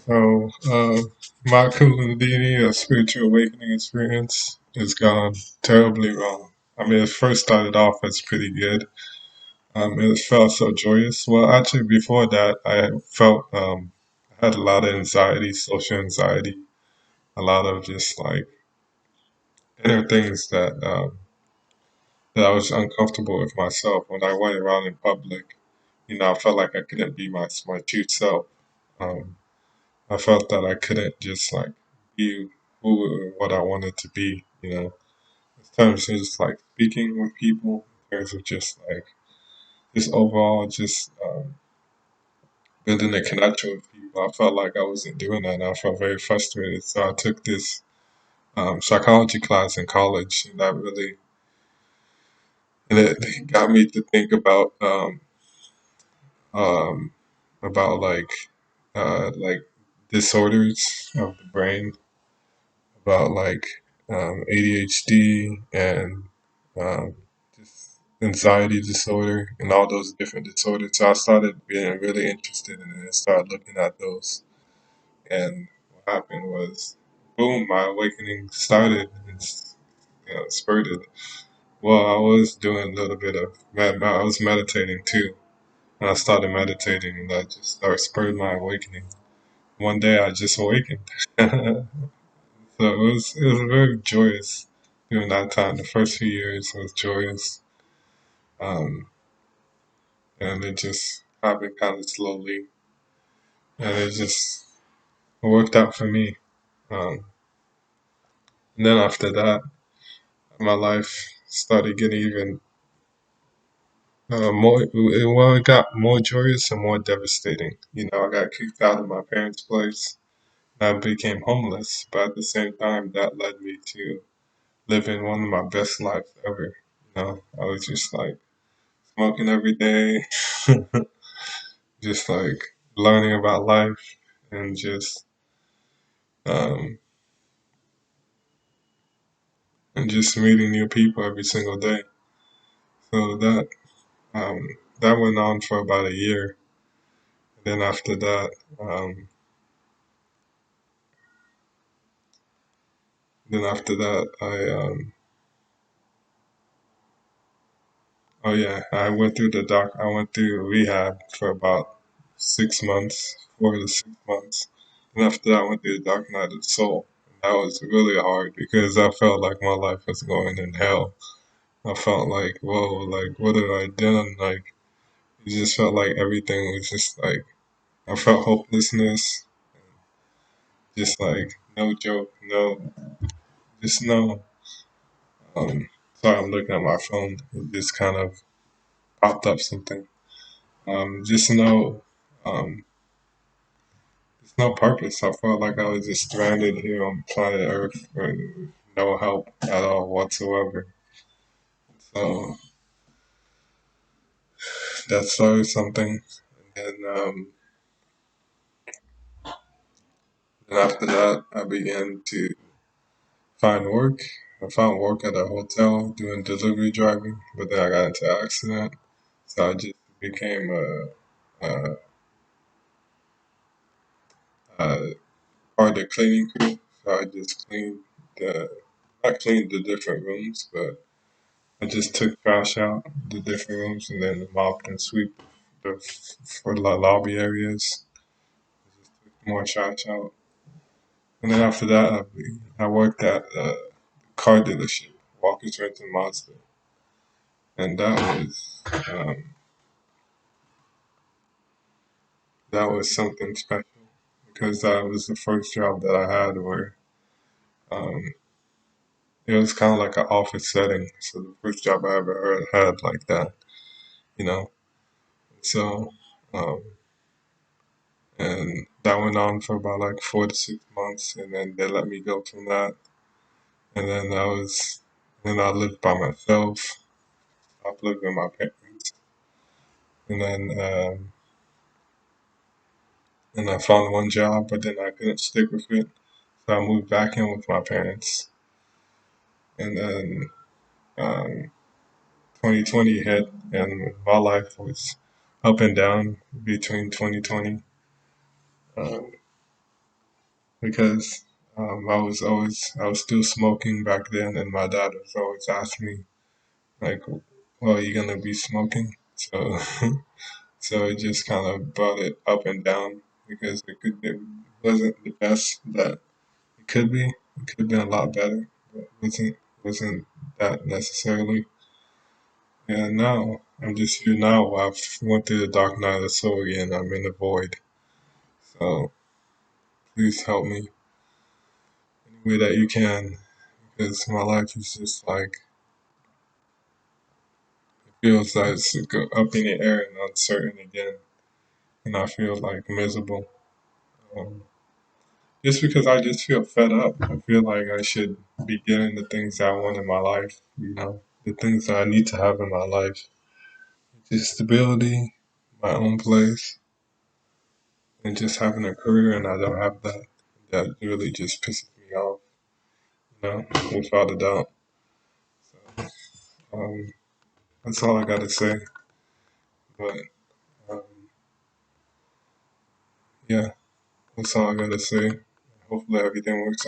So, my Kundalini, a spiritual awakening experience, has gone terribly wrong. I mean, it first started off as pretty good. It felt so joyous. Well, actually, before that, I felt I had a lot of anxiety, social anxiety, a lot of just like inner things that I was uncomfortable with myself when I went around in public. I felt like I couldn't be my true self. Um, I felt that I couldn't just like be who what I wanted to be. In terms of just like speaking with people, in terms of just like just overall just building a connection with people. I felt like I wasn't doing that, and I felt very frustrated. So I took this psychology class in college, and that really and it got me to think um, about like disorders of the brain, about like ADHD and um, just anxiety disorder and all those different disorders. So I started being really interested in it and started looking at those. And what happened was, boom, my awakening started and spurted. Well, I was doing a little bit of I was meditating too, and I started meditating, and that just started spurred my awakening. One day, I just awakened. So it was very joyous during that time. The first few years was joyous, um, and it just happened kind of slowly, and it just worked out for me. Um, and then after that, my life started getting even more. Well, it got more joyous and more devastating. I got kicked out of my parents' place. I became homeless, but at the same time, that led me to living one of my best lives ever. I was just like smoking every day, just like learning about life and um, just meeting new people every single day. So um, that went on for about a year. Then after that, um, oh yeah, I went through rehab for about 6 months, 4 to 6 months. And after that, I went through the dark night of the soul. That was really hard because I felt like my life was going in hell. I felt like, whoa, like what have I done? Like it just felt like everything was just like I felt hopelessness, just like no joke, no, just no. Sorry, I'm looking at my phone. It just kind of popped up something. Just no, um, just no purpose. I felt like I was just stranded here on planet Earth with no help at all whatsoever. So that started something, and then after that, I began to find work. I found work at a hotel doing delivery driving, but then I got into an accident, so I just became a, a part of the cleaning crew. So I just the, I cleaned the different rooms, but I just took trash out the different rooms and then mopped and sweep the for the lobby areas. Just took more trash out, and then after that, I worked at a car dealership, Walker's Renton Mazda, and um, that was something special because that was the first job that I had where um, it was kind of like an office setting. So the first job I ever had like that, you know. So um, and that went on for about like 4 to 6 months, and then they let me go from that. And then I lived by myself. I lived with my parents, and then I found one job, but then I couldn't stick with it, so I moved back in with my parents, and then. Um, 2020 hit, and my life was up and down between 2020. Um, because I was still smoking back then, and my dad was always asking me like, "Well, are you gonna be smoking?" So so it just kind of brought it up and down because it wasn't the best that it could be. It could have been a lot better, but wasn't that necessarily. And now I'm just here now. I've went through the dark night of the soul again. I'm in the void. So please help me any way that you can, because my life is just like it feels like it's up in the air and uncertain again, and I feel like miserable. Um, just because I just feel fed up. I feel like I should be getting the things that I want in my life. The things that I need to have in my life. Just stability, my own place, and just having a career, and I don't have that. That really just pisses me off, without a doubt. Um, that's all I gotta say. But um, yeah, that's all I gotta say. Hopefully everything works out.